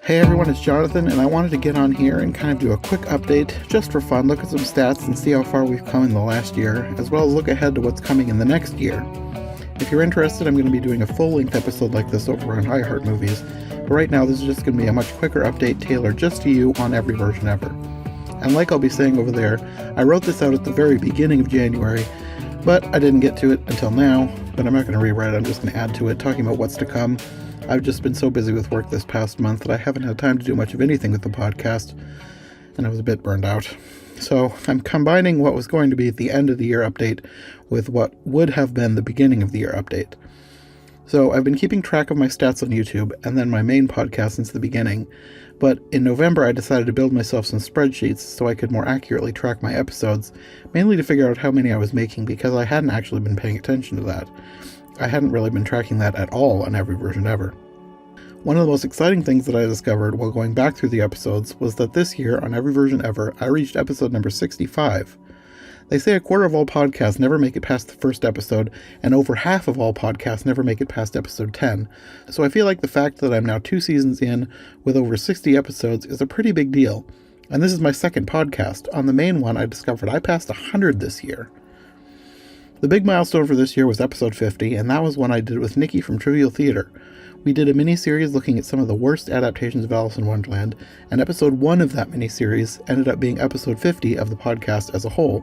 Hey everyone, it's Jonathan, and I wanted to get on here and kind of do a quick update, just for fun, look at some stats and see how far we've come in the last year, as well as look ahead to what's coming in the next year. If you're interested, I'm going to be doing a full-length episode like this over on iHeart Movies, but right now this is just going to be a much quicker update tailored just to you on every version ever. And like I'll be saying over there, I wrote this out at the very beginning of January, but I didn't get to it until now, but I'm not going to rewrite it, I'm just going to add to it, talking about what's to come. I've just been so busy with work this past month that I haven't had time to do much of anything with the podcast, and I was a bit burned out. So I'm combining what was going to be at the end of the year update with what would have been the beginning of the year update. So I've been keeping track of my stats on YouTube and then my main podcast since the beginning, but in November I decided to build myself some spreadsheets so I could more accurately track my episodes, mainly to figure out how many I was making because I hadn't actually been paying attention to that. I hadn't really been tracking that at all on every version ever. One of the most exciting things that I discovered while going back through the episodes was that this year, on every version ever, I reached episode number 65. They say a quarter of all podcasts never make it past the first episode, and over half of all podcasts never make it past episode 10. So I feel like the fact that I'm now 2 seasons in, with over 60 episodes, is a pretty big deal. And this is my second podcast. On the main one, I discovered I passed 100 this year. The big milestone for this year was episode 50, and that was one I did with Nikki from Trivial Theater. We did a mini-series looking at some of the worst adaptations of Alice in Wonderland, and episode 1 of that mini-series ended up being episode 50 of the podcast as a whole.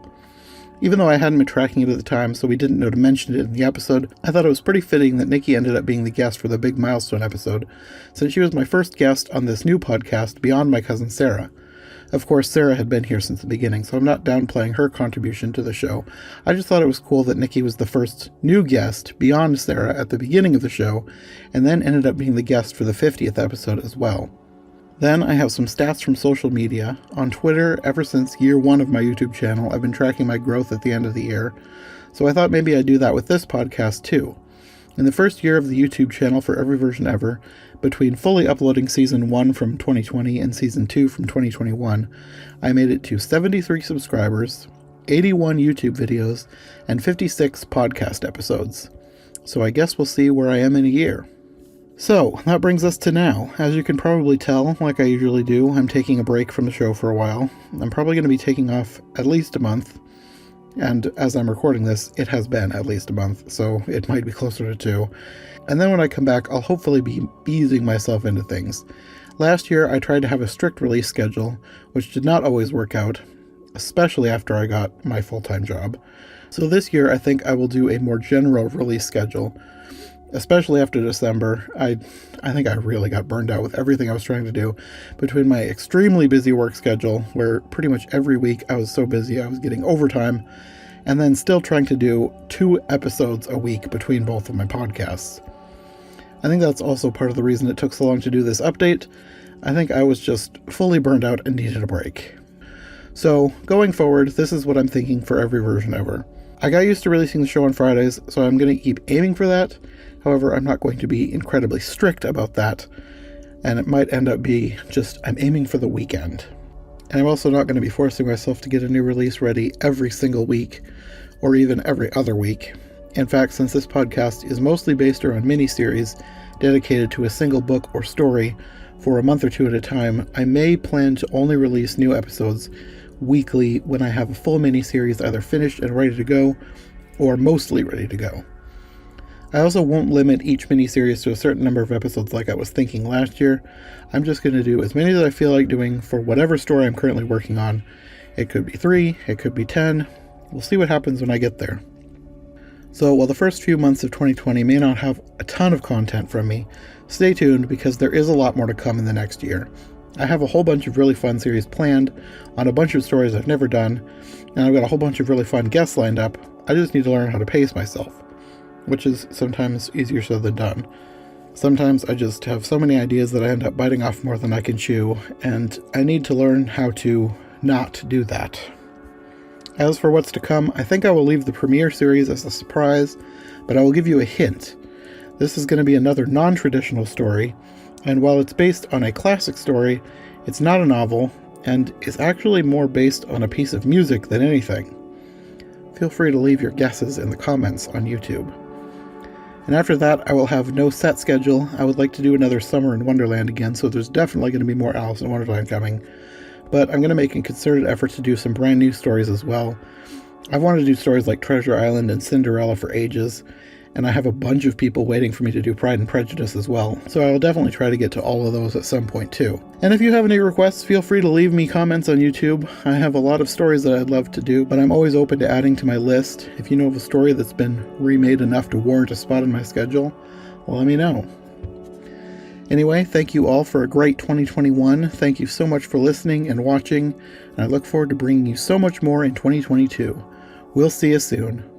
Even though I hadn't been tracking it at the time, so we didn't know to mention it in the episode, I thought it was pretty fitting that Nikki ended up being the guest for the big milestone episode, since she was my first guest on this new podcast beyond my cousin Sarah. Of course, Sarah had been here since the beginning, so I'm not downplaying her contribution to the show. I just thought it was cool that Nikki was the first new guest beyond Sarah at the beginning of the show, and then ended up being the guest for the 50th episode as well. Then I have some stats from social media. On Twitter, ever since year 1 of my YouTube channel, I've been tracking my growth at the end of the year, so I thought maybe I'd do that with this podcast too. In the first year of the YouTube channel for every version ever, between fully uploading Season 1 from 2020 and Season 2 from 2021, I made it to 73 subscribers, 81 YouTube videos, and 56 podcast episodes. So I guess we'll see where I am in a year. So, that brings us to now. As you can probably tell, like I usually do, I'm taking a break from the show for a while. I'm probably going to be taking off at least a month. And as I'm recording this, it has been at least a month, so it might be closer to 2. And then when I come back, I'll hopefully be easing myself into things. Last year, I tried to have a strict release schedule, which did not always work out, especially after I got my full-time job. So this year, I think I will do a more general release schedule, especially after December. I think I really got burned out with everything I was trying to do. Between my extremely busy work schedule, where pretty much every week I was so busy I was getting overtime, and then still trying to do 2 episodes a week between both of my podcasts. I think that's also part of the reason it took so long to do this update. I think I was just fully burned out and needed a break. So, going forward, this is what I'm thinking for every version ever. I got used to releasing the show on Fridays, so I'm going to keep aiming for that. However, I'm not going to be incredibly strict about that, and it might end up being just I'm aiming for the weekend. And I'm also not going to be forcing myself to get a new release ready every single week, or even every other week. In fact, since this podcast is mostly based around miniseries dedicated to a single book or story for a month or 2 at a time, I may plan to only release new episodes weekly when I have a full miniseries either finished and ready to go, or mostly ready to go. I also won't limit each miniseries to a certain number of episodes like I was thinking last year. I'm just going to do as many as I feel like doing for whatever story I'm currently working on. It could be 3, it could be 10. We'll see what happens when I get there. So while the first few months of 2020 may not have a ton of content from me, stay tuned because there is a lot more to come in the next year. I have a whole bunch of really fun series planned on a bunch of stories I've never done, and I've got a whole bunch of really fun guests lined up. I just need to learn how to pace myself, which is sometimes easier said than done. Sometimes I just have so many ideas that I end up biting off more than I can chew, and I need to learn how to not do that. As for what's to come, I think I will leave the premiere series as a surprise, but I will give you a hint. This is going to be another non-traditional story, and while it's based on a classic story, it's not a novel, and is actually more based on a piece of music than anything. Feel free to leave your guesses in the comments on YouTube. And after that, I will have no set schedule. I would like to do another Summer in Wonderland again, so there's definitely going to be more Alice in Wonderland coming. But I'm going to make a concerted effort to do some brand new stories as well. I've wanted to do stories like Treasure Island and Cinderella for ages, and I have a bunch of people waiting for me to do Pride and Prejudice as well, so I will definitely try to get to all of those at some point too. And if you have any requests, feel free to leave me comments on YouTube. I have a lot of stories that I'd love to do, but I'm always open to adding to my list. If you know of a story that's been remade enough to warrant a spot in my schedule, well, let me know. Anyway, thank you all for a great 2021. Thank you so much for listening and watching, and I look forward to bringing you so much more in 2022. We'll see you soon.